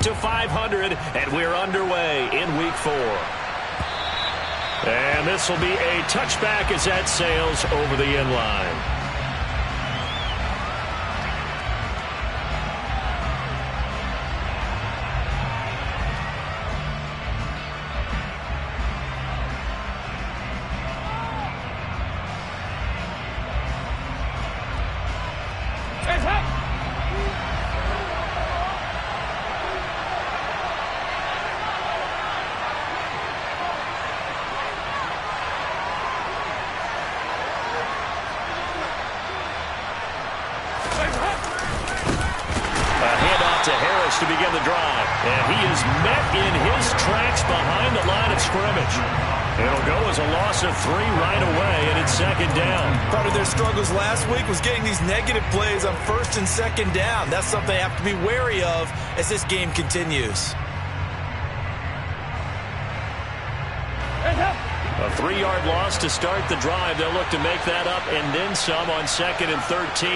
to 500, and we're underway in Week 4. And this will be a touchback as that sails over the end line. To begin the drive, and he is met in his tracks behind the line of scrimmage. It'll go as a loss of 3 right away, and it's second down. Part of their struggles last week was getting these negative plays on first and second down. That's something they have to be wary of as this game continues. A 3-yard loss to start the drive. They'll look to make that up and then some on 2nd and 13.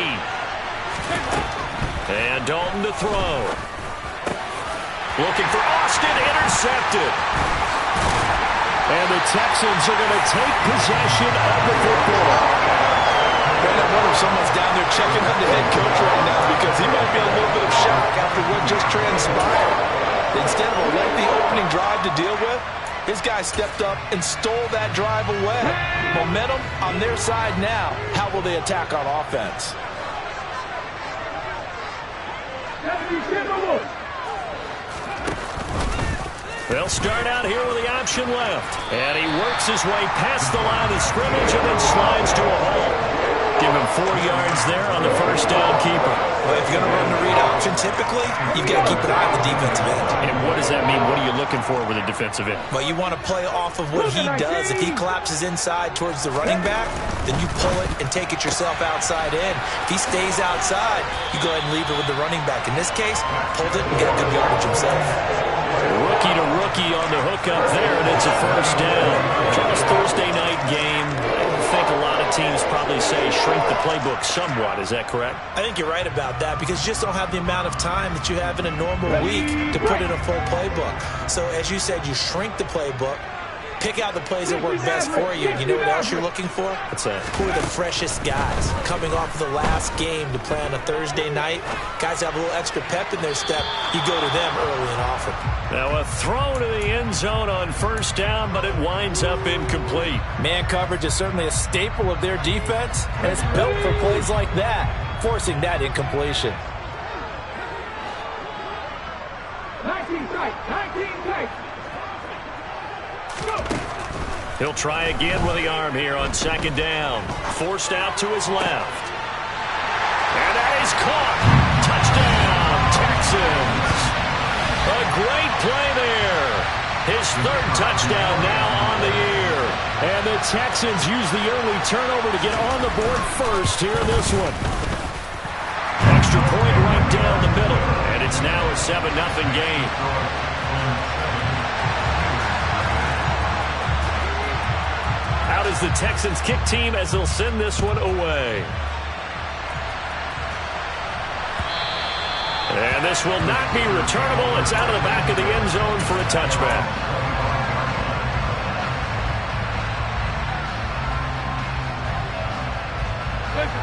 And Dalton to throw. Looking for Austin, intercepted. And the Texans are going to take possession of the football. Man, I wonder if someone's down there checking on the head coach right now because he might be a little bit of shock after what just transpired. Instead of a lengthy opening drive to deal with, his guy stepped up and stole that drive away. Momentum on their side now. How will they attack on offense? They'll start out here with the option left. And he works his way past the line of scrimmage and then slides to a halt. Give him 4 yards there on the first down keeper. Well, if you're going to run the read option, typically, you've got to keep an eye on the defensive end. And what does that mean? What are you looking for with a defensive end? Well, you want to play off of what he does. If he collapses inside towards the running back, then you pull it and take it yourself outside in. If he stays outside, you go ahead and leave it with the running back. In this case, pulled it and got good yardage himself. Rookie to rookie on the hook up there, and it's a first down. Charles, Thursday night game. I think a lot of teams probably say shrink the playbook somewhat. Is that correct? I think you're right about that because you just don't have the amount of time that you have in a normal week to put in a full playbook. So as you said, you shrink the playbook, pick out the plays that work best for you. You know what else you're looking for? What's that? Who are the freshest guys coming off of the last game to play on a Thursday night? Guys have a little extra pep in their step. You go to them early and often. Now a throw to the end zone on first down, but it winds up incomplete. Man coverage is certainly a staple of their defense, and it's built for plays like that, forcing that incompletion. 19 tight, 19 tight. He'll try again with the arm here on second down. Forced out to his left. And that is caught. Touchdown, Texans. A great play there. His 3rd touchdown now on the year. And the Texans use the early turnover to get on the board first here in this one. Extra point right down the middle. And it's now a 7-0 game. Out is the Texans kick team as they'll send this one away. And this will not be returnable. It's out of the back of the end zone for a touchback.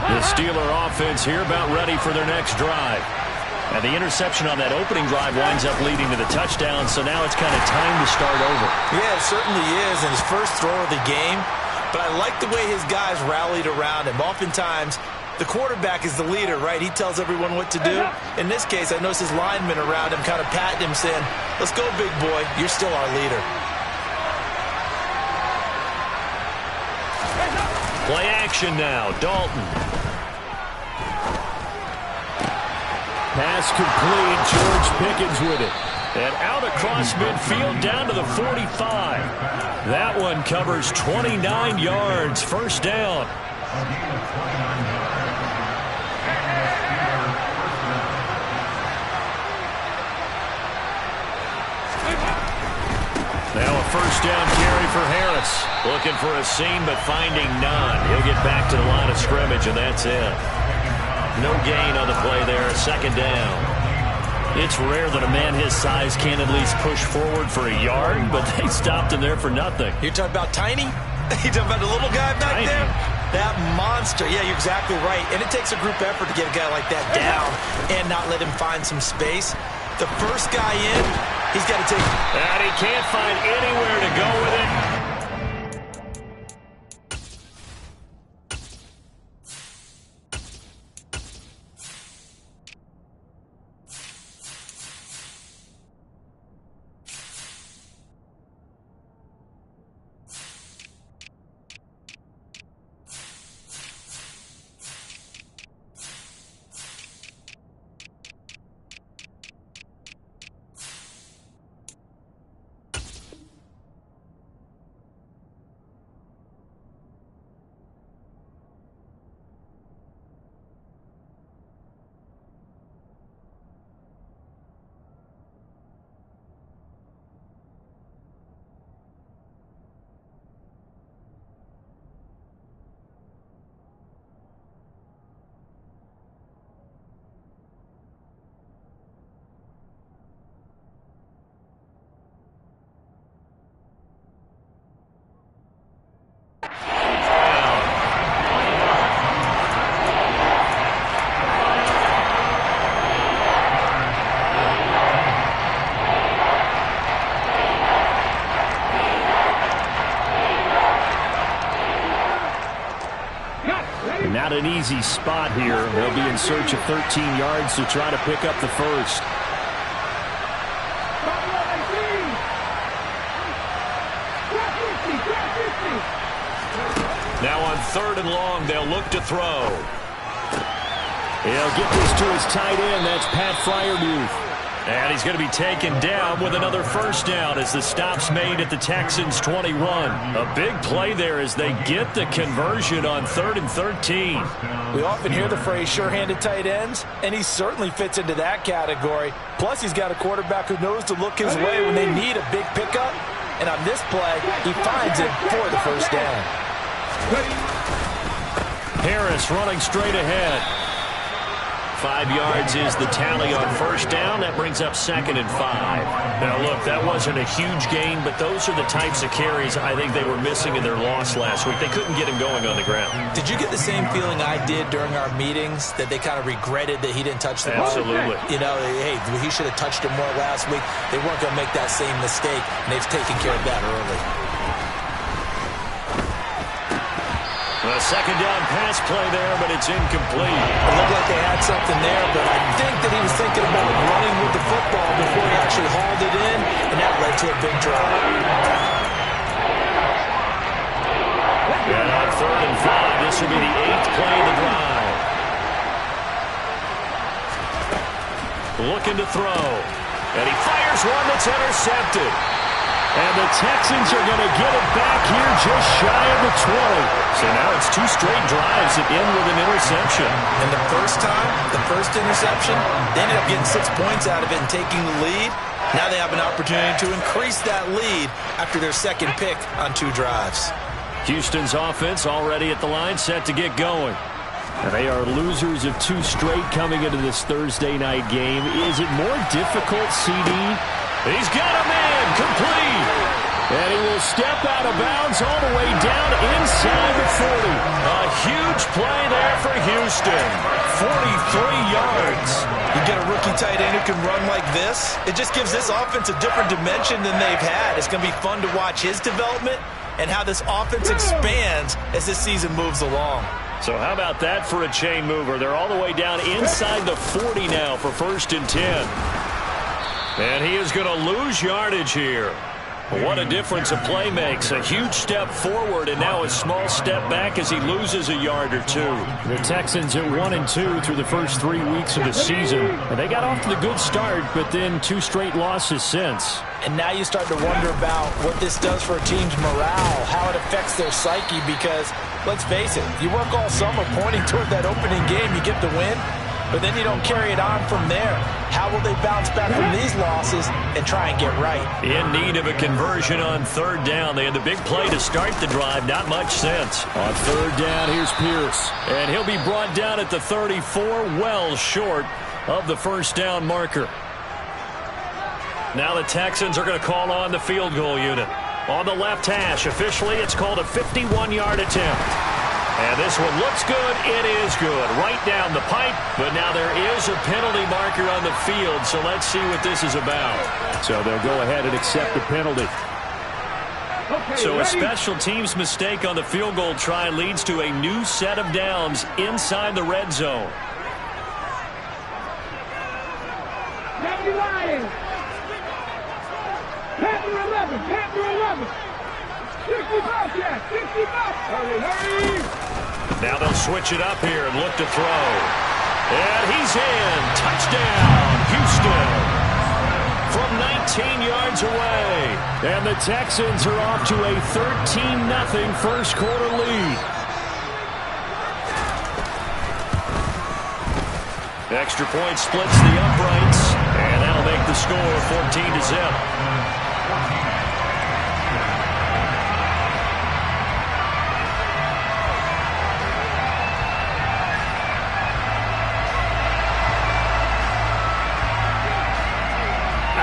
The Steeler offense here about ready for their next drive. And the interception on that opening drive winds up leading to the touchdown, so now it's kind of time to start over. Yeah, it certainly is, and his first throw of the game. But I like the way his guys rallied around him. Oftentimes, the quarterback is the leader, right? He tells everyone what to do. In this case, I noticed his linemen around him kind of patting him, saying, let's go, big boy. You're still our leader. Play action now. Dalton. Pass complete. George Pickens with it. And out across midfield down to the 45. That one covers 29 yards. First down. Now a first down carry for Harris. Looking for a seam but finding none. He'll get back to the line of scrimmage and that's it. No gain on the play there. Second down. It's rare that a man his size can at least push forward for a yard, but they stopped him there for nothing. You're talking about tiny? You're talking about the little guy back there? That monster. Yeah, you're exactly right. And it takes a group effort to get a guy like that down and not let him find some space. The first guy in, he's got to take it. And he can't find anywhere to go with it. Not an easy spot here. They'll be in search of 13 yards to try to pick up the first. Now on 3rd and long, they'll look to throw. He'll get this to his tight end. That's Pat Fryermuth. And he's going to be taken down with another first down as the stop's made at the Texans' 21. A big play there as they get the conversion on 3rd and 13. We often hear the phrase sure-handed tight ends, and he certainly fits into that category. Plus, he's got a quarterback who knows to look his way when they need a big pickup. And on this play, he finds it for the first down. Harris running straight ahead. 5 yards is the tally on first down. That brings up 2nd and 5. Now, look, that wasn't a huge gain, but those are the types of carries I think they were missing in their loss last week. They couldn't get him going on the ground. Did you get the same feeling I did during our meetings, that they kind of regretted that he didn't touch the ball? Absolutely. You know, hey, he should have touched him more last week. They weren't going to make that same mistake, and they've taken care of that early. A second down pass play there, but it's incomplete. It looked like they had something there, but I think that he was thinking about running with the football before he actually hauled it in, and that led to a big drive. And on 3rd and 5, this will be the 8th play of the drive. Looking to throw. And he fires one that's intercepted. And the Texans are going to get it back here just shy of the 20. So now it's 2 straight drives that end with an interception. And the first time, the first interception, they ended up getting 6 points out of it and taking the lead. Now they have an opportunity to increase that lead after their second pick on 2 drives. Houston's offense already at the line, set to get going. And they are losers of 2 straight coming into this Thursday night game. Is it more difficult, CD? He's got a man, complete. And he will step out of bounds all the way down inside the 40. A huge play there for Houston. 43 yards. You get a rookie tight end who can run like this, it just gives this offense a different dimension than they've had. It's going to be fun to watch his development and how this offense expands as this season moves along. So how about that for a chain mover? They're all the way down inside the 40 now for 1st and 10. And he is going to lose yardage here. What a difference a play makes. A huge step forward and now a small step back as he loses a yard or 2. The Texans at 1-2 through the first 3 weeks of the season. And they got off to the good start, but then 2 straight losses since. And now you start to wonder about what this does for a team's morale, how it affects their psyche, because, let's face it, you work all summer pointing toward that opening game, you get the win, but then you don't carry it on from there. How will they bounce back from these losses and try and get right? In need of a conversion on 3rd down. They had the big play to start the drive. Not much sense. On 3rd down, here's Pierce. And he'll be brought down at the 34, well short of the first down marker. Now the Texans are going to call on the field goal unit. On the left hash, officially, it's called a 51-yard attempt. And this one looks good. It is good. Right down the pipe. But now there is a penalty marker on the field, so let's see what this is about. So they'll go ahead and accept the penalty. So a special teams mistake on the field goal try leads to a new set of downs inside the red zone. Panther Lions. Panther 11. Panther 11. 65, yeah, 65. Hurry, hurry. Now they'll switch it up here and look to throw. And he's in. Touchdown, Houston. From 19 yards away. And the Texans are off to a 13-0 first quarter lead. Extra point splits the uprights. And that'll make the score 14-0.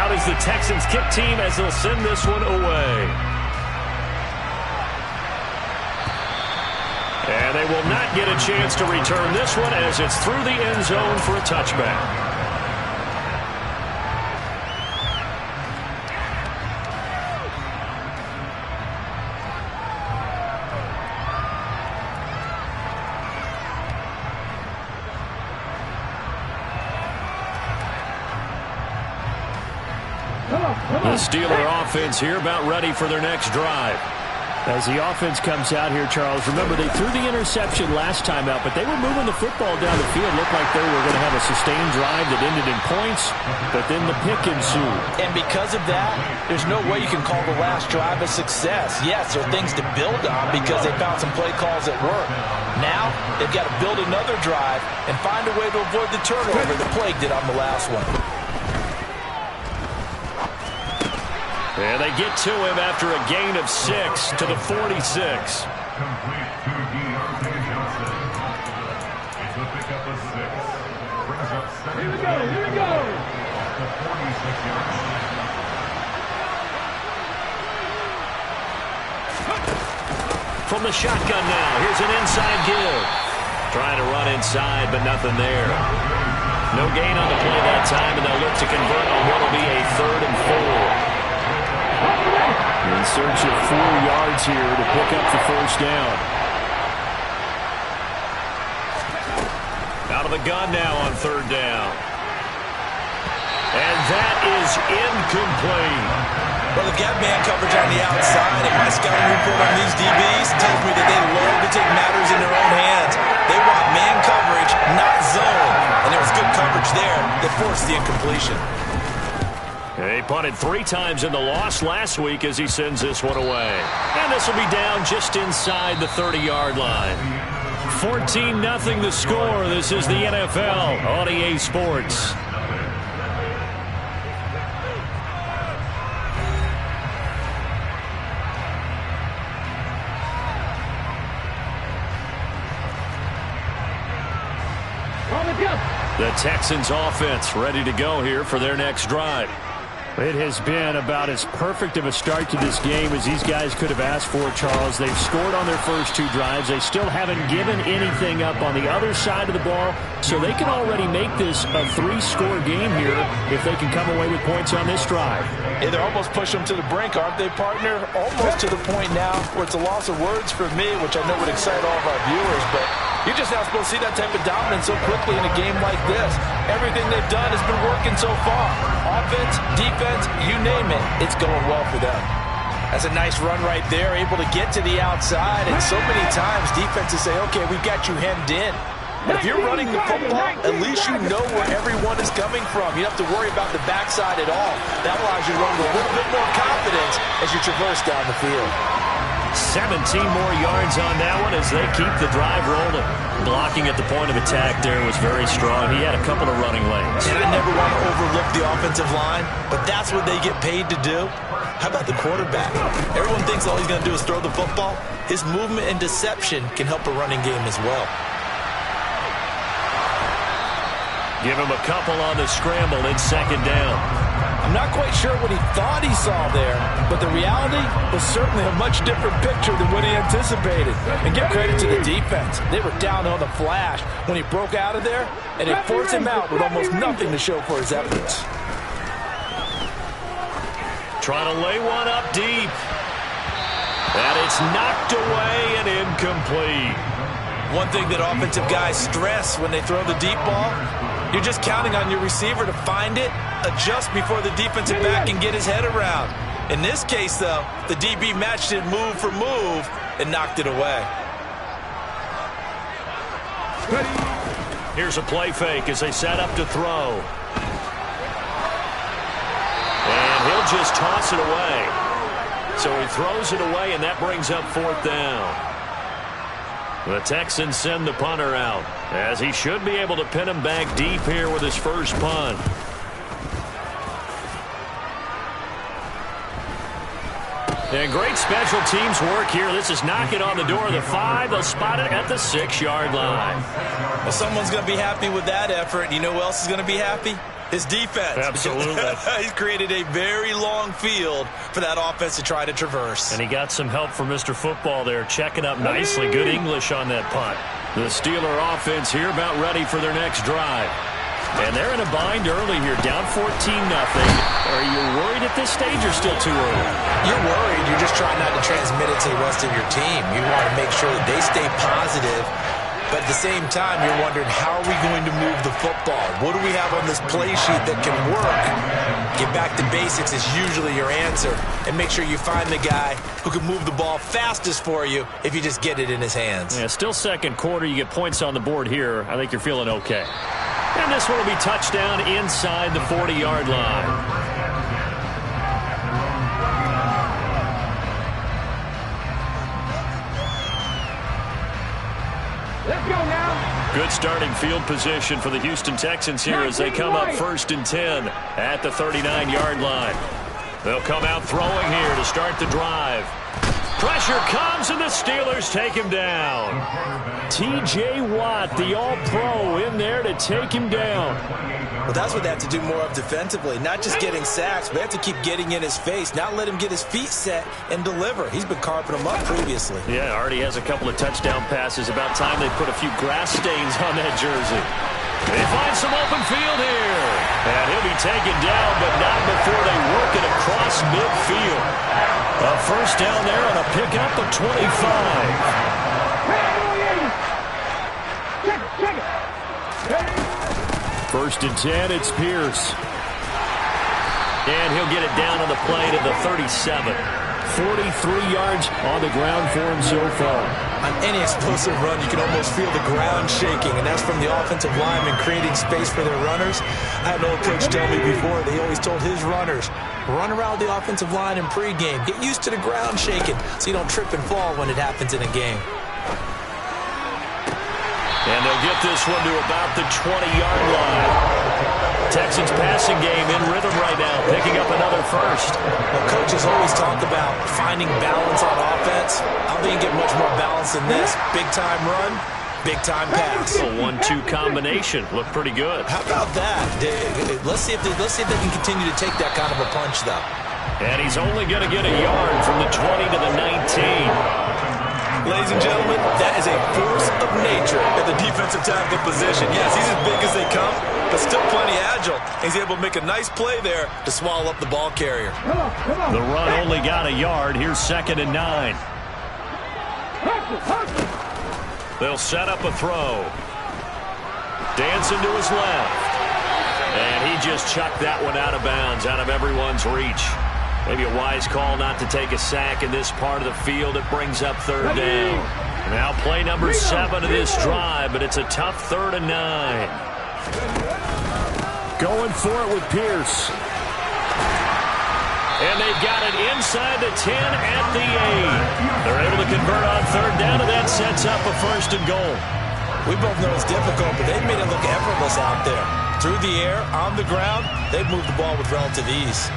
Is the Texans kick team as they'll send this one away. And they will not get a chance to return this one as it's through the end zone for a touchback. The Steeler offense here about ready for their next drive. As the offense comes out here, Charles, remember they threw the interception last time out, but they were moving the football down the field. Looked like they were going to have a sustained drive that ended in points, but then the pick ensued. And because of that, there's no way you can call the last drive a success. Yes, there are things to build on because they found some play calls that work. Now, they've got to build another drive and find a way to avoid the turnover that plagued it on the last one. And they get to him after a gain of 6 to the 46. Complete to Deontay Johnson. It's a pickup of 6. Brings up second. Here we go, here we go. Off the 46-yard line. From the shotgun now, here's an inside give. Trying to run inside, but nothing there. No gain on the play that time, and they'll look to convert on what will be a 3rd and 4. In search of 4 yards here to pick up the first down. Out of the gun now on 3rd down. And that is incomplete. Well, they've got man coverage on the outside, and my scouting report on these DBs tells me that they love to take matters in their own hands. They want man coverage, not zone. And there was good coverage there that forced the incompletion. He punted 3 times in the loss last week as he sends this one away. And this will be down just inside the 30-yard line. 14-0 the score. This is the NFL on EA Sports. The Texans offense ready to go here for their next drive. It has been about as perfect of a start to this game as these guys could have asked for, Charles. They've scored on their first 2 drives. They still haven't given anything up on the other side of the ball, so they can already make this a 3-score game here if they can come away with points on this drive. Yeah, they're almost pushing them to the brink, aren't they, partner? Almost to the point now where it's a loss of words for me, which I know would excite all of our viewers, but you're just not supposed to see that type of dominance so quickly in a game like this. Everything they've done has been working so far. Offense, defense, you name it, it's going well for them. That's a nice run right there, able to get to the outside, and so many times defenses say, okay, we've got you hemmed in. But if you're running the football, at least you know where everyone is coming from. You don't have to worry about the backside at all. That allows you to run with a little bit more confidence as you traverse down the field. 17 more yards on that one as they keep the drive rolling. Blocking at the point of attack there was very strong. He had a couple of running lanes. And I never want to overlook the offensive line, but that's what they get paid to do. How about the quarterback? Everyone thinks all he's going to do is throw the football. His movement and deception can help a running game as well. Give him a couple on the scramble in 2nd down. I'm not quite sure what he thought he saw there, but the reality was certainly a much different picture than what he anticipated. And give credit to the defense. They were down on the flash when he broke out of there, and it forced him out with almost nothing to show for his efforts. Trying to lay one up deep. And it's knocked away and incomplete. One thing that offensive guys stress when they throw the deep ball, you're just counting on your receiver to find it, adjust before the defensive back can get his head around. In this case, though, the DB matched it move for move and knocked it away. Here's a play fake as they set up to throw. And he'll just toss it away. So he throws it away, and that brings up 4th down. The Texans send the punter out, as he should be able to pin him back deep here with his first punt. And great special teams work here. This is knocking on the door of the 5. They'll spot it at the 6-yard line. Well, someone's going to be happy with that effort. You know who else is going to be happy? His defense. Absolutely. He's created a very long field for that offense to try to traverse. And he got some help from Mr. Football there, checking up nicely. Good English on that punt. The Steeler offense here about ready for their next drive. And they're in a bind early here, down 14-0. Are you worried at this stage or still too early? You're worried. You're just trying not to transmit it to the rest of your team. You want to make sure that they stay positive. But at the same time, you're wondering, how are we going to move the football? What do we have on this play sheet that can work? Get back to basics is usually your answer. And make sure you find the guy who can move the ball fastest for you if you just get it in his hands. Yeah, still second quarter. You get points on the board here. I think you're feeling okay. And this one will be touchdown inside the 40-yard line. Let's go now. Good starting field position for the Houston Texans here as they come up 1st and 10 at the 39-yard line. They'll come out throwing here to start the drive. Pressure comes, and the Steelers take him down. T.J. Watt, the All-Pro, in there to take him down. Well, that's what they have to do more of defensively. Not just getting sacks, but they have to keep getting in his face, not let him get his feet set and deliver. He's been carving them up previously. Yeah, already has a couple of touchdown passes. About time they put a few grass stains on that jersey. They find some open field here. And he'll be taken down, but not before they work it across midfield. A first down there on a pickup of 25. First and 10, it's Pierce. And he'll get it down on the play to the 37. 43 yards on the ground for him so far. On any explosive run, you can almost feel the ground shaking, and that's from the offensive linemen creating space for their runners. I had an old coach tell me before, they always told his runners, run around the offensive line in pregame. Get used to the ground shaking so you don't trip and fall when it happens in a game. And they'll get this one to about the 20-yard line. Texans passing game in rhythm right now, picking up another first. Well, coaches always talk about finding balance on offense. I don't think you get much more balance than this. Big-time run, big-time pass. A 1-2 combination. Looked pretty good. How about that? Let's see if they can continue to take that kind of a punch, though. And he's only going to get a yard from the 20 to the 19. Ladies and gentlemen, that is a force of nature at the defensive tackle position. Yes, he's as big as they come, but still plenty agile. He's able to make a nice play there to swallow up the ball carrier. Come on. The run only got a yard. Here's 2nd and 9. They'll set up a throw. Dancing to his left. And he just chucked that one out of bounds, out of everyone's reach. Maybe a wise call not to take a sack in this part of the field. It brings up 3rd down. Now play number 7 of this drive, but it's a tough 3rd and 9. Going for it with Pierce. And they've got it inside the 10 at the 8. They're able to convert on 3rd down, and that sets up a 1st and goal. We both know it's difficult, but they've made it look effortless out there. Through the air, on the ground, they've moved the ball with relative ease.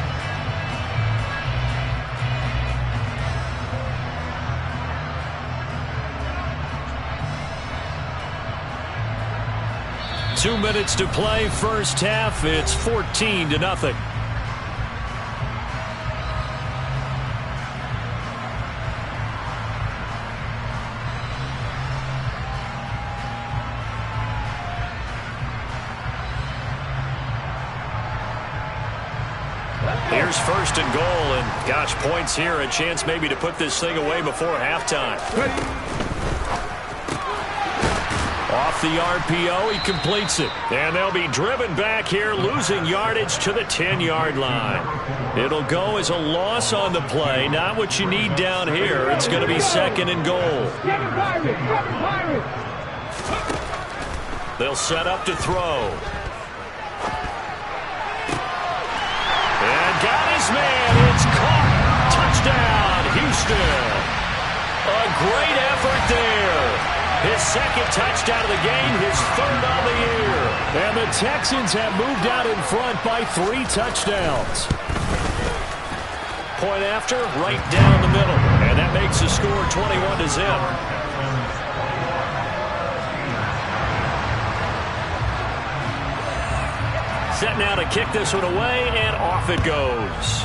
"2 minutes to play, first half. It's 14-0. Here's first and goal, and gosh, points here, a chance maybe to put this thing away before halftime. Off the RPO, he completes it. And they'll be driven back here, losing yardage to the 10-yard line. It'll go as a loss on the play, not what you need down here. It's going to be second and goal. They'll set up to throw. And got his man. It's caught. Touchdown, Houston. A great effort there. His second touchdown of the game, his third on the year. And the Texans have moved out in front by 3 touchdowns. Point after, right down the middle. And that makes the score 21-0. Set now to kick this one away, and off it goes.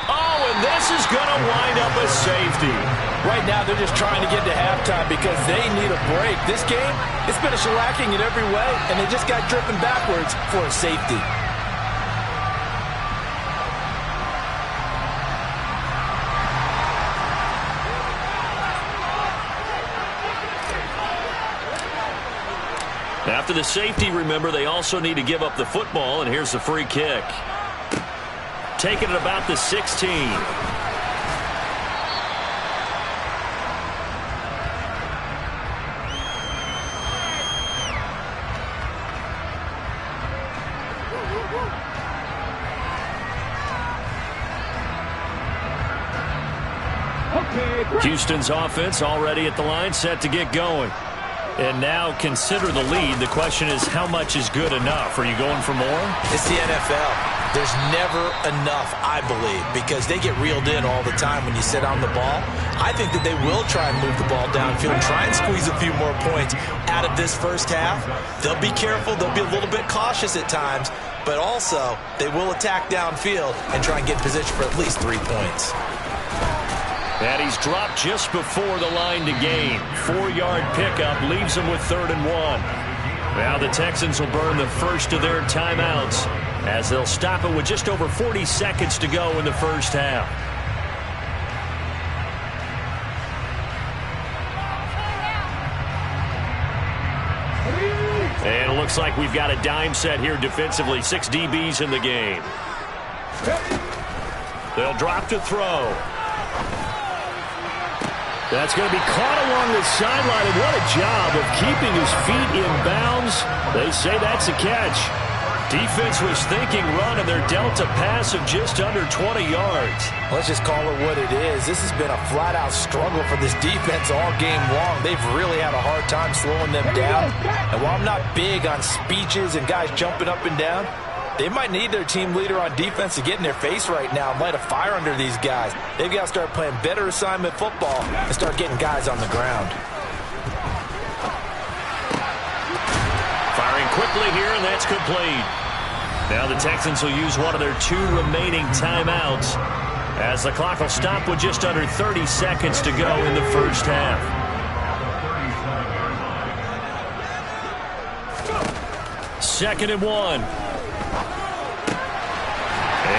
Oh, and this is going to wind up a safety. Right now, they're just trying to get to halftime because they need a break. This game, it's been a shellacking in every way, and they just got driven backwards for a safety. After the safety, remember, they also need to give up the football, and here's the free kick. Taking it about the 16. Houston's offense already at the line, set to get going. And now consider the lead. The question is, how much is good enough? Are you going for more? It's the NFL. There's never enough, I believe, because they get reeled in all the time when you sit on the ball. I think that they will try and move the ball downfield, try and squeeze a few more points out of this first half. They'll be careful. They'll be a little bit cautious at times, but also they will attack downfield and try and get in position for at least 3 points. And he's dropped just before the line to gain. 4-yard pickup leaves him with 3rd and 1. Now the Texans will burn the first of their timeouts as they'll stop it with just over 40 seconds to go in the first half. And it looks like we've got a dime set here defensively. 6 DBs in the game. They'll drop to throw. That's going to be caught along the sideline, and what a job of keeping his feet in bounds. They say that's a catch. Defense was thinking run, and they're dealt a pass of just under 20 yards. Let's just call it what it is. This has been a flat-out struggle for this defense all game long. They've really had a hard time slowing them down. And while I'm not big on speeches and guys jumping up and down, they might need their team leader on defense to get in their face right now and light a fire under these guys. They've got to start playing better assignment football and start getting guys on the ground. Firing quickly here, and that's complete. Now the Texans will use one of their 2 remaining timeouts as the clock will stop with just under 30 seconds to go in the first half. Second and 1.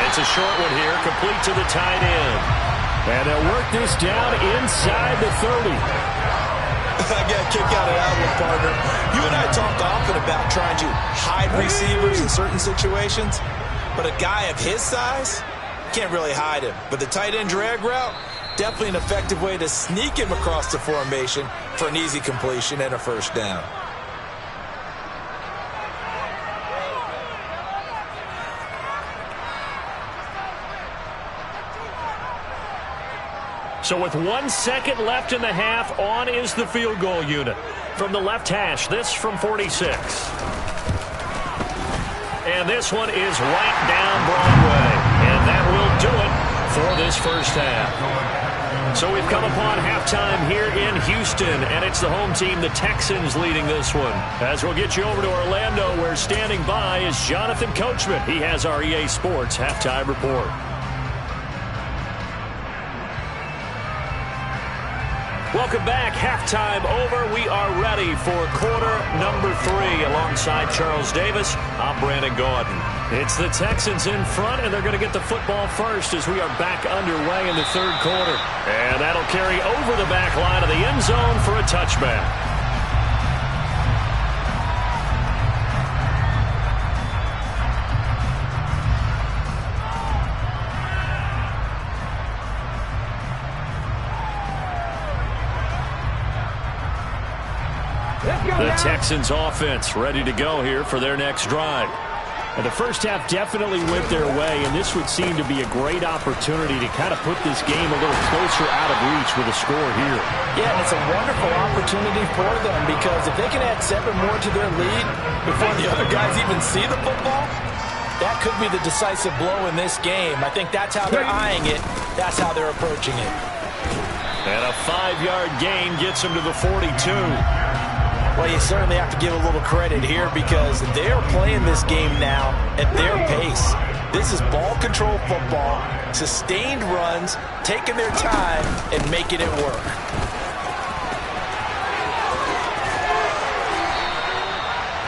It's a short one here, complete to the tight end. And they'll work this down inside the 30. I got a kick out of that one, partner. You and I talk often about trying to hide receivers in certain situations, but a guy of his size can't really hide him. But the tight end drag route, definitely an effective way to sneak him across the formation for an easy completion and a first down. So with 1 second left in the half, on is the field goal unit. From the left hash, this from 46. And this one is right down Broadway. And that will do it for this first half. So we've come upon halftime here in Houston, and it's the home team, the Texans, leading this one. As we'll get you over to Orlando, where standing by is Jonathan Coachman. He has our EA Sports halftime report. Welcome back. Halftime over. We are ready. ready for quarter number 3. Alongside Charles Davis, I'm Brandon Gaudin. It's the Texans in front, and they're going to get the football first as we are back underway in the third quarter. And that'll carry over the back line of the end zone for a touchback. The Texans offense ready to go here for their next drive. And the first half definitely went their way, and this would seem to be a great opportunity to kind of put this game a little closer out of reach with a score here. Yeah, and it's a wonderful opportunity for them because if they can add 7 more to their lead before the other guys even see the football, that could be the decisive blow in this game. I think that's how they're eyeing it. That's how they're approaching it. And a 5-yard gain gets them to the 42. Well, you certainly have to give a little credit here because they're playing this game now at their pace. This is ball control football, sustained runs, taking their time, and making it work.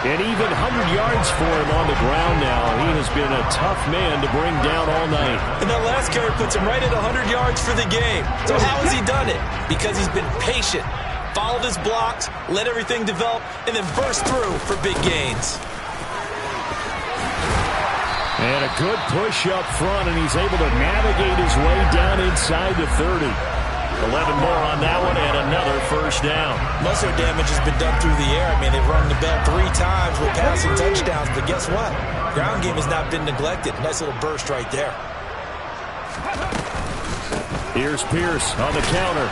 And even 100 yards for him on the ground now. He has been a tough man to bring down all night. And that last carry puts him right at 100 yards for the game. So how has he done it? Because he's been patient. Followed his blocks, let everything develop, and then burst through for big gains. And a good push up front, and he's able to navigate his way down inside the 30. 11 more on that one, and another first down. Most of their damage has been done through the air. I mean, they've rung the bell 3 times with passing touchdowns, but guess what? Ground game has not been neglected. Nice little burst right there. Here's Pierce on the counter.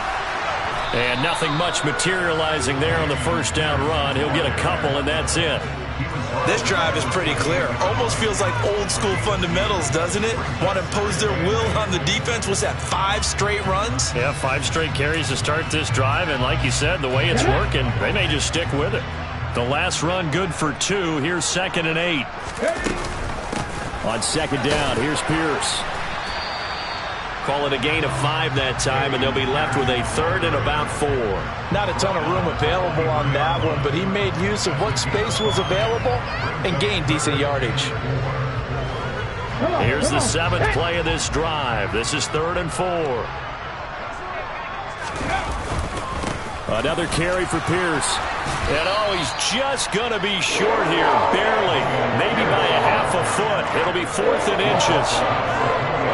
And nothing much materializing there on the first down run. He'll get a couple, and that's it. This drive is pretty clear. Almost feels like old school fundamentals, doesn't it? Want to impose their will on the defense. What's that, 5 straight runs? Yeah, 5 straight carries to start this drive. And like you said, the way it's working, they may just stick with it. The last run good for 2. Here's 2nd and 8. On 2nd down, here's Pierce. Call it a gain of 5 that time, and they'll be left with a 3rd and about 4. Not a ton of room available on that one, but he made use of what space was available and gained decent yardage. Here's the 7th play of this drive. This is 3rd and 4. Another carry for Pierce. And he's just going to be short here, barely, maybe by a half a foot. It'll be 4th and inches.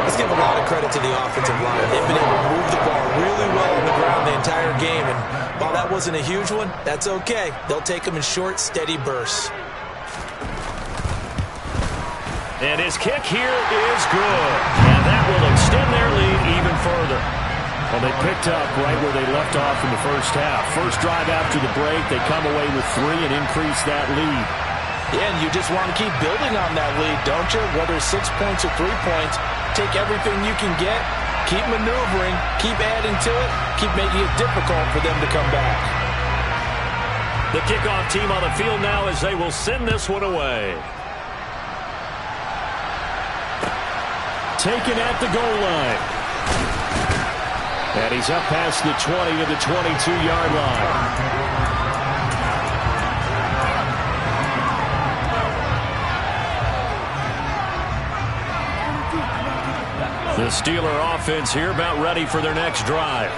Let's give a lot of credit to the offensive line. They've been able to move the ball really well on the ground the entire game. And while that wasn't a huge one, that's okay. They'll take them in short, steady bursts. And his kick here is good. And that will extend their lead even further. Well, they picked up right where they left off in the first half. First drive after the break, they come away with 3 and increase that lead. Yeah, and you just want to keep building on that lead, don't you? Whether it's 6 points or 3 points, take everything you can get, keep maneuvering, keep adding to it, keep making it difficult for them to come back. The kickoff team on the field now as they will send this one away. Taken at the goal line. And he's up past the 20 to the 22-yard line. The Steeler offense here about ready for their next drive.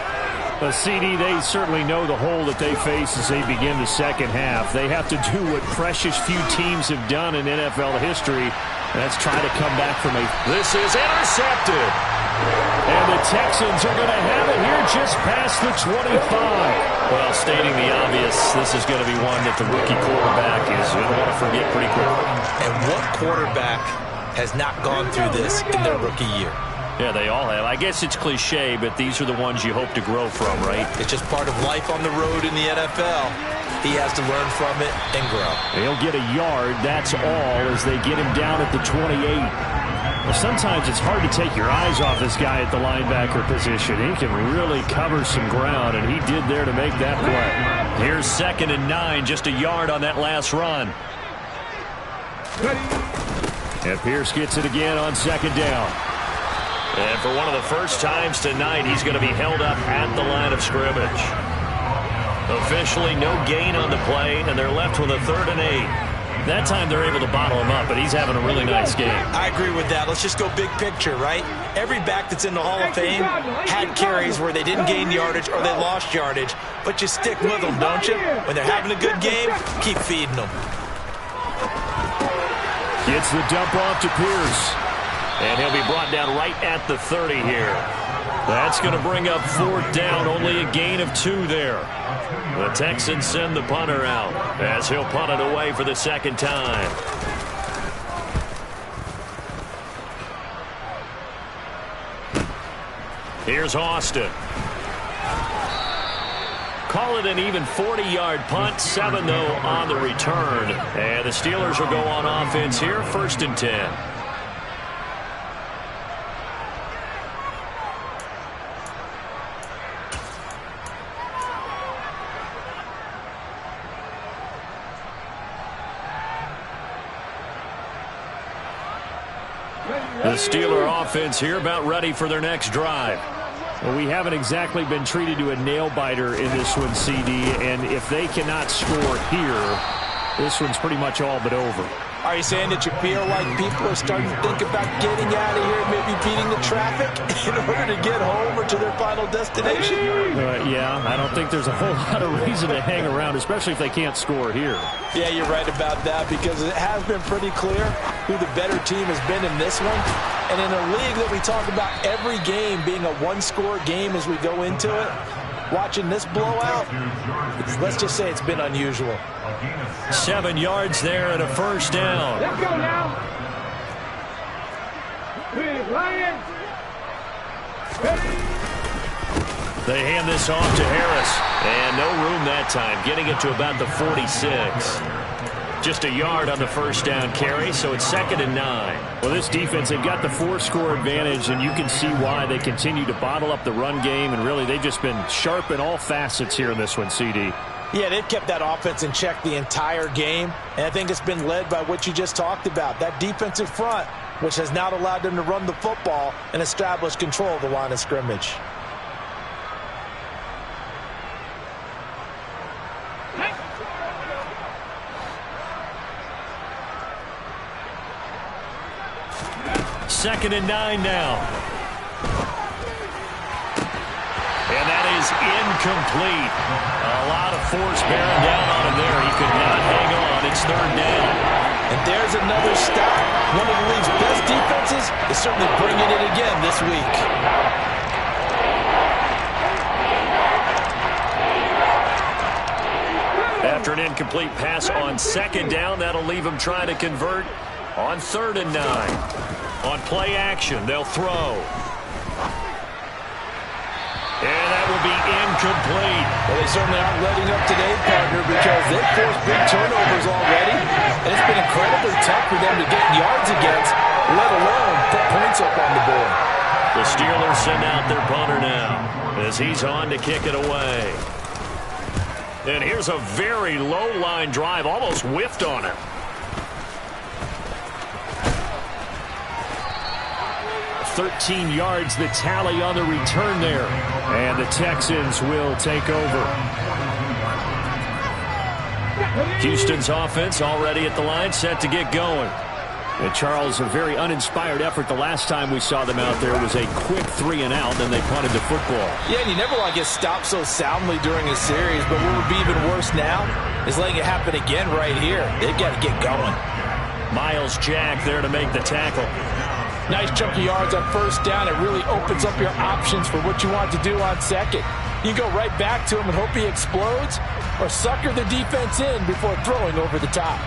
A CD, they certainly know the hole that they face as they begin the second half. They have to do what precious few teams have done in NFL history. That's try to come back from a... This is intercepted. And the Texans are going to have it here just past the 25. Well, stating the obvious, this is going to be one that the rookie quarterback is going to want to forget pretty quickly. And what quarterback has not gone through this in their rookie year? Yeah, they all have. I guess it's cliche, but these are the ones you hope to grow from, right? It's just part of life on the road in the NFL. He has to learn from it and grow. He'll get a yard, that's all, as they get him down at the 28. Well, sometimes it's hard to take your eyes off this guy at the linebacker position. He can really cover some ground, and he did there to make that play. Here's 2nd and 9, just a yard on that last run. And Pierce gets it again on 2nd down. And for one of the first times tonight, he's going to be held up at the line of scrimmage. Officially no gain on the play, and they're left with a 3rd and 8. That time they're able to bottle him up, but he's having a really nice game. I agree with that. Let's just go big picture, right? Every back that's in the Hall of Fame had carries where they didn't gain yardage or they lost yardage, but you stick with them, don't you? When they're having a good game, keep feeding them. Gets the dump off to Pierce. And he'll be brought down right at the 30 here. That's going to bring up 4th down, only a gain of 2 there. The Texans send the punter out as he'll punt it away for the 2nd time. Here's Austin. Call it an even 40-yard punt, 7 though on the return. And the Steelers will go on offense here, 1st and 10. The Steeler offense here about ready for their next drive. Well, we haven't exactly been treated to a nail-biter in this one, CD, and if they cannot score here, this one's pretty much all but over. Are you saying that you feel like people are starting to think about getting out of here, maybe beating the traffic in order to get home or to their final destination? Yeah, I don't think there's a whole lot of reason to hang around, especially if they can't score here. Yeah, you're right about that, because it has been pretty clear who the better team has been in this one. And in a league that we talk about every game being a one-score game as we go into it, watching this blowout, let's just say it's been unusual. 7 yards there and a 1st down. Let's go now. Lions. They hand this off to Harris. And no room that time, getting it to about the 46. Just a yard on the 1st down carry, so it's 2nd and 9. Well, this defense, they've got the 4-score advantage, and you can see why they continue to bottle up the run game, and really they've just been sharp in all facets here in this one, CD. Yeah, they've kept that offense in check the entire game, and I think it's been led by what you just talked about, that defensive front, which has now allowed them to run the football and establish control of the line of scrimmage. Second and 9 now. And that is incomplete. A lot of force bearing down on him there. He could not hang on. It's 3rd down. And there's another stop. One of the league's best defenses is certainly bringing it again this week. After an incomplete pass on 2nd down, that'll leave him trying to convert on 3rd and 9. On play action, they'll throw. And that will be incomplete. Well, they certainly aren't letting up today, partner, because they've forced big turnovers already. And it's been incredibly tough for them to get yards against, let alone put points up on the board. The Steelers send out their punter now as he's on to kick it away. And here's a very low-line drive, almost whiffed on him. 13 yards the tally on the return there. And the Texans will take over. Houston's offense already at the line, set to get going. And Charles, a very uninspired effort. The last time we saw them out there was a quick 3 and out, then they punted the football. Yeah, and you never want to get stopped so soundly during a series, but what would be even worse now is letting it happen again right here. They've got to get going. Miles Jack there to make the tackle. Nice chunk of yards on 1st down. It really opens up your options for what you want to do on 2nd. You go right back to him and hope he explodes, or sucker the defense in before throwing over the top.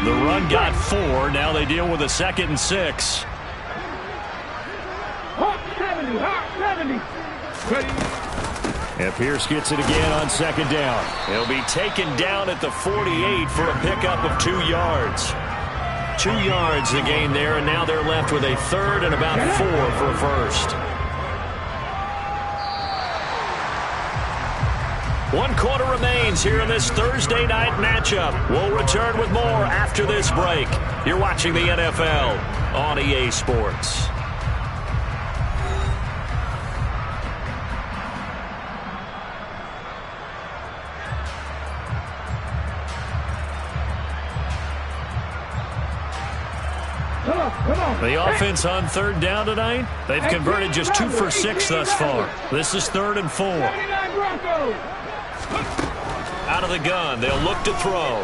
The run got 4. Now they deal with a 2nd and 6. Hawk 70, Hawk 70. Ready. And Pierce gets it again on 2nd down. He'll be taken down at the 48 for a pickup of 2 yards. 2 yards the gain there, and now they're left with a 3rd and about 4 for a 1st. 1 quarter remains here in this Thursday night matchup. We'll return with more after this break. You're watching the NFL on EA Sports. The offense on third down tonight, they've converted just 2 for 6 thus far. This is 3rd and 4. Out of the gun, they'll look to throw.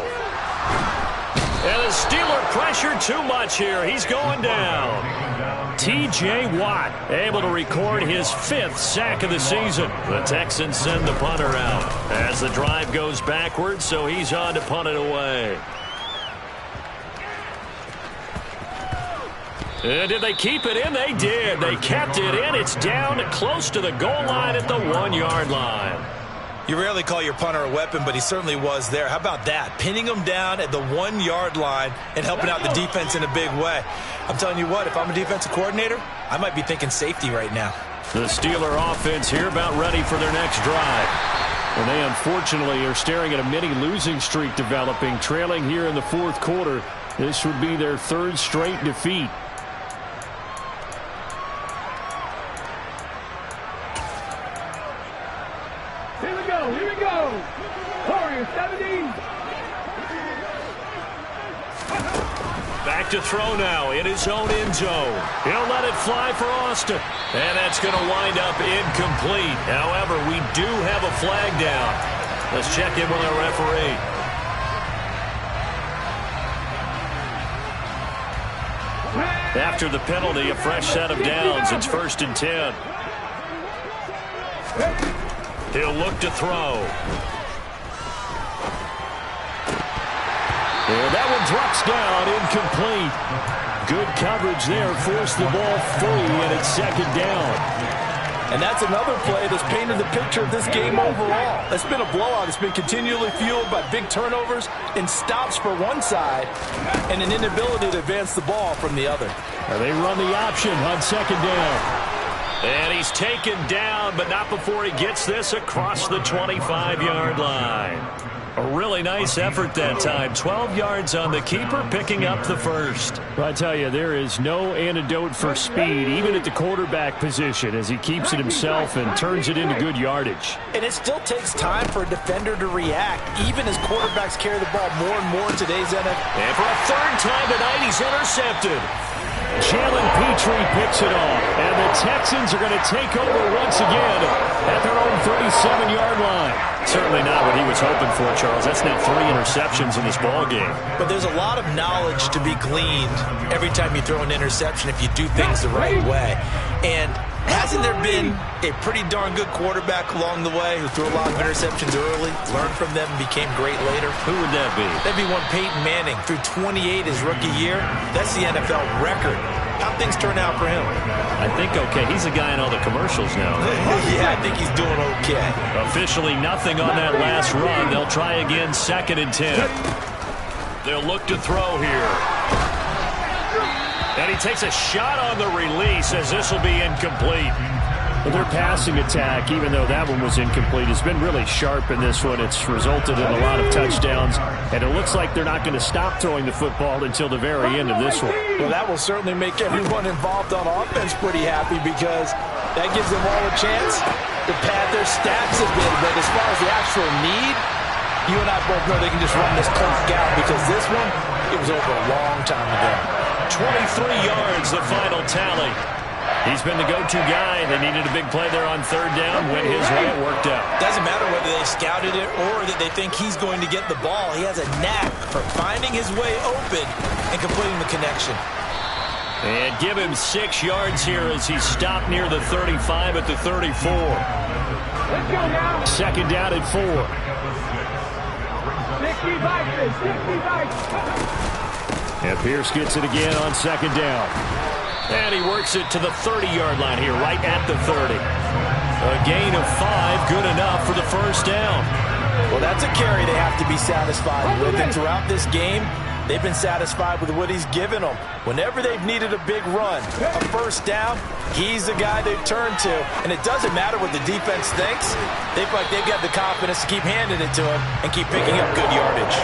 And the Steeler pressure too much here. He's going down. T.J. Watt able to record his 5th sack of the season. The Texans send the punter out as the drive goes backwards, so he's on to punt it away. And did they keep it in? They did. They kept it in. It's down close to the goal line at the 1-yard line. You rarely call your punter a weapon, but he certainly was there. How about that? Pinning him down at the 1-yard line and helping out the defense in a big way. I'm telling you what, if I'm a defensive coordinator, I might be thinking safety right now. The Steeler offense here about ready for their next drive. And they unfortunately are staring at a mini losing streak developing, trailing here in the 4th quarter. This would be their 3rd straight defeat. Here we go. Warriors 17. Back to throw now in his own end zone. He'll let it fly for Austin. And that's going to wind up incomplete. However, we do have a flag down. Let's check in with our referee. After the penalty, a fresh set of downs. It's 1st and 10. He'll look to throw. And that one drops down, incomplete. Good coverage there, forced the ball free, and it's 2nd down. And that's another play that's painted the picture of this game overall. It's been a blowout. It's been continually fueled by big turnovers and stops for one side and an inability to advance the ball from the other. They run the option on 2nd down. And he's taken down, but not before he gets this across the 25-yard line. A really nice effort that time. 12 yards on the keeper, picking up the 1st. Well, I tell you, there is no antidote for speed, even at the quarterback position, as he keeps it himself and turns it into good yardage. And it still takes time for a defender to react, even as quarterbacks carry the ball more and more in today's NFL. And for a 3rd time tonight, he's intercepted. Jalen Petrie picks it off, and the Texans are going to take over once again at their own 37-yard line. Certainly not what he was hoping for, Charles. That's now 3 interceptions in this ball game. But there's a lot of knowledge to be gleaned every time you throw an interception if you do things the right way. And hasn't there been a pretty darn good quarterback along the way who threw a lot of interceptions early, learned from them, and became great later? Who would that be? That'd be one Peyton Manning. Threw 28 his rookie year. That's the NFL record. How'd things turn out for him? I think okay. He's a guy in all the commercials now. Yeah, I think he's doing okay. Officially nothing on that last run. They'll try again, 2nd and 10. They'll look to throw here. And he takes a shot on the release as this will be incomplete. But their passing attack, even though that one was incomplete, has been really sharp in this one. It's resulted in a lot of touchdowns, and it looks like they're not going to stop throwing the football until the very end of this one. Well, that will certainly make everyone involved on offense pretty happy because that gives them all a chance to pad their stats a bit. But as far as the actual need, you and I both know they can just run this clock out because this one, it was over a long time ago. 23 yards, the final tally. He's been the go-to guy. They needed a big play there on 3rd down. Went his way. It worked out. Doesn't matter whether they scouted it or that they think he's going to get the ball. He has a knack for finding his way open and completing the connection. And give him 6 yards here as he's stopped near the 35 at the 34. Let's go now. 2nd down and 4. 65. And Pierce gets it again on 2nd down. And he works it to the 30-yard line here, right at the 30. A gain of 5, good enough for the 1st down. Well, that's a carry they have to be satisfied with. And throughout this game, they've been satisfied with what he's given them. Whenever they've needed a big run, a 1st down, he's the guy they've turned to. And it doesn't matter what the defense thinks. They feel like they've got the confidence to keep handing it to him and keep picking up good yardage.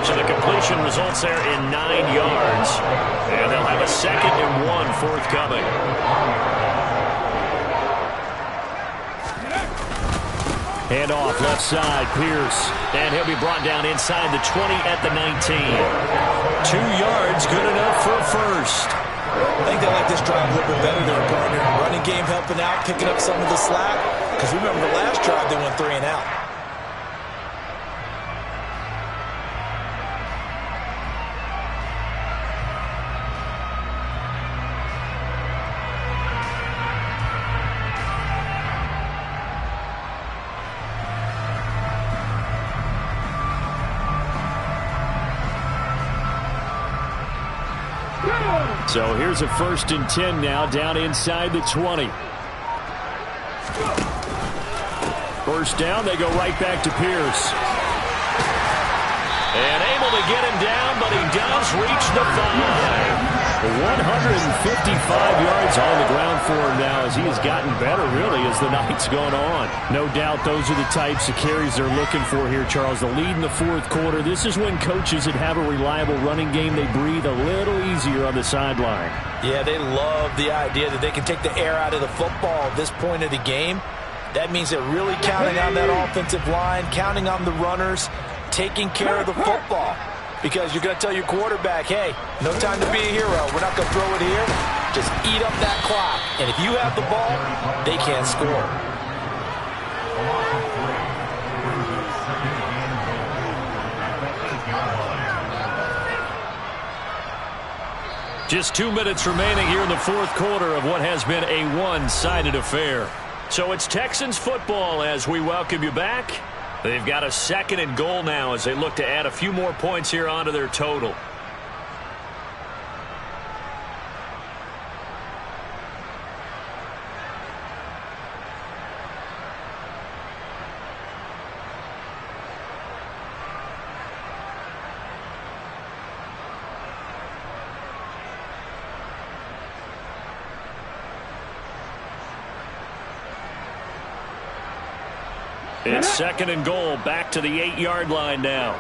So the completion results there in 9 yards. And they'll have a 2nd and 1 forthcoming. Hand off left side, Pierce. And he'll be brought down inside the 20 at the 19. 2 yards, good enough for a 1st. I think they like this drive a little bit better there, partner. Running game helping out, picking up some of the slack. Because remember the last drive, they went 3 and out. So here's a 1st and 10 now, down inside the 20. First down, they go right back to Pierce. And able to get him down, but he does reach the 5. 155 yards on the ground for him now as he has gotten better, really, as the night's gone on. No doubt those are the types of carries they're looking for here, Charles. The lead in the 4th quarter. This is when coaches that have a reliable running game, they breathe a little easier on the sideline. Yeah, they love the idea that they can take the air out of the football at this point of the game. That means they're really counting on that offensive line, counting on the runners, taking care of the football. Because you're going to tell your quarterback, hey, no time to be a hero. We're not going to throw it here. Just eat up that clock. And if you have the ball, they can't score. Just 2 minutes remaining here in the 4th quarter of what has been a one-sided affair. So it's Texans football as we welcome you back. They've got a 2nd and goal now as they look to add a few more points here onto their total. It's 2nd and goal, back to the 8-yard line now.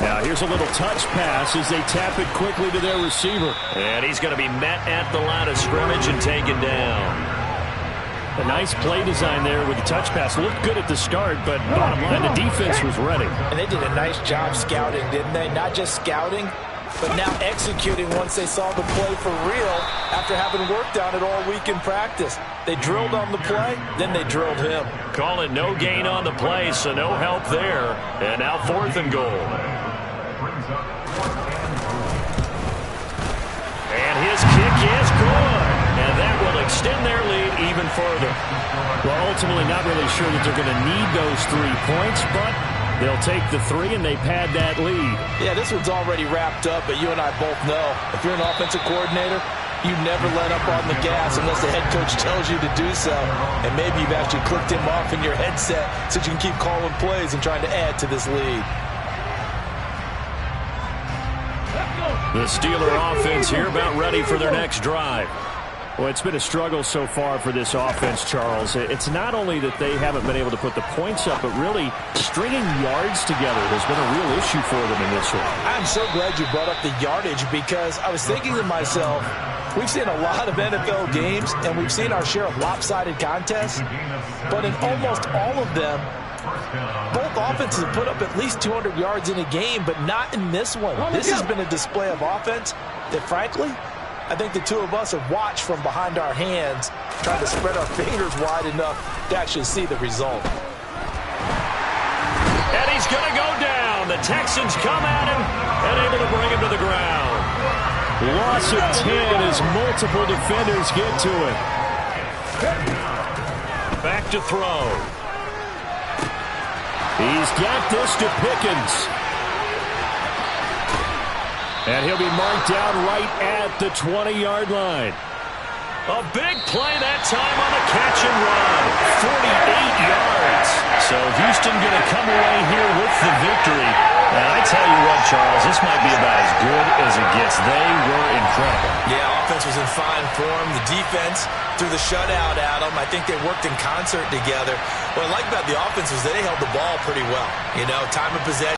Now here's a little touch pass as they tap it quickly to their receiver. And he's going to be met at the line of scrimmage and taken down. A nice play design there with the touch pass. Looked good at the start, but bottom line, the defense was ready. And they did a nice job scouting, didn't they? Not just scouting, but now executing once they saw the play for real after having worked on it all week in practice. They drilled on the play, then they drilled him. Call it no gain on the play, so no help there. And now 4th and goal. And his kick is good. And that will extend their lead even further. Well, ultimately not really sure that they're going to need those 3 points, but they'll take the 3 and they pad that lead. Yeah, this one's already wrapped up, but you and I both know if you're an offensive coordinator, you never let up on the gas unless the head coach tells you to do so. And maybe you've actually clicked him off in your headset so you can keep calling plays and trying to add to this lead. The Steeler offense here about ready for their next drive. Well, it's been a struggle so far for this offense, Charles. It's not only that they haven't been able to put the points up, but really stringing yards together has been a real issue for them in this one. I'm so glad you brought up the yardage because I was thinking to myself, we've seen a lot of NFL games and we've seen our share of lopsided contests, but in almost all of them, both offenses have put up at least 200 yards in a game, but not in this one. This has been a display of offense that, frankly, I think the two of us have watched from behind our hands, trying to spread our fingers wide enough to actually see the result. And he's going to go down. The Texans come at him and able to bring him to the ground. Loss of 10 as multiple defenders get to it. Back to throw. He's got this to Pickens. And he'll be marked down right at the 20-yard line. A big play that time on the catch and run. 48 yards. So Houston going to come away here with the victory. And I tell you what, Charles, this might be about as good as it gets. They were incredible. Yeah, offense was in fine form. The defense threw the shutout at them. I think they worked in concert together. What I like about the offense was that they held the ball pretty well. You know, time of possession.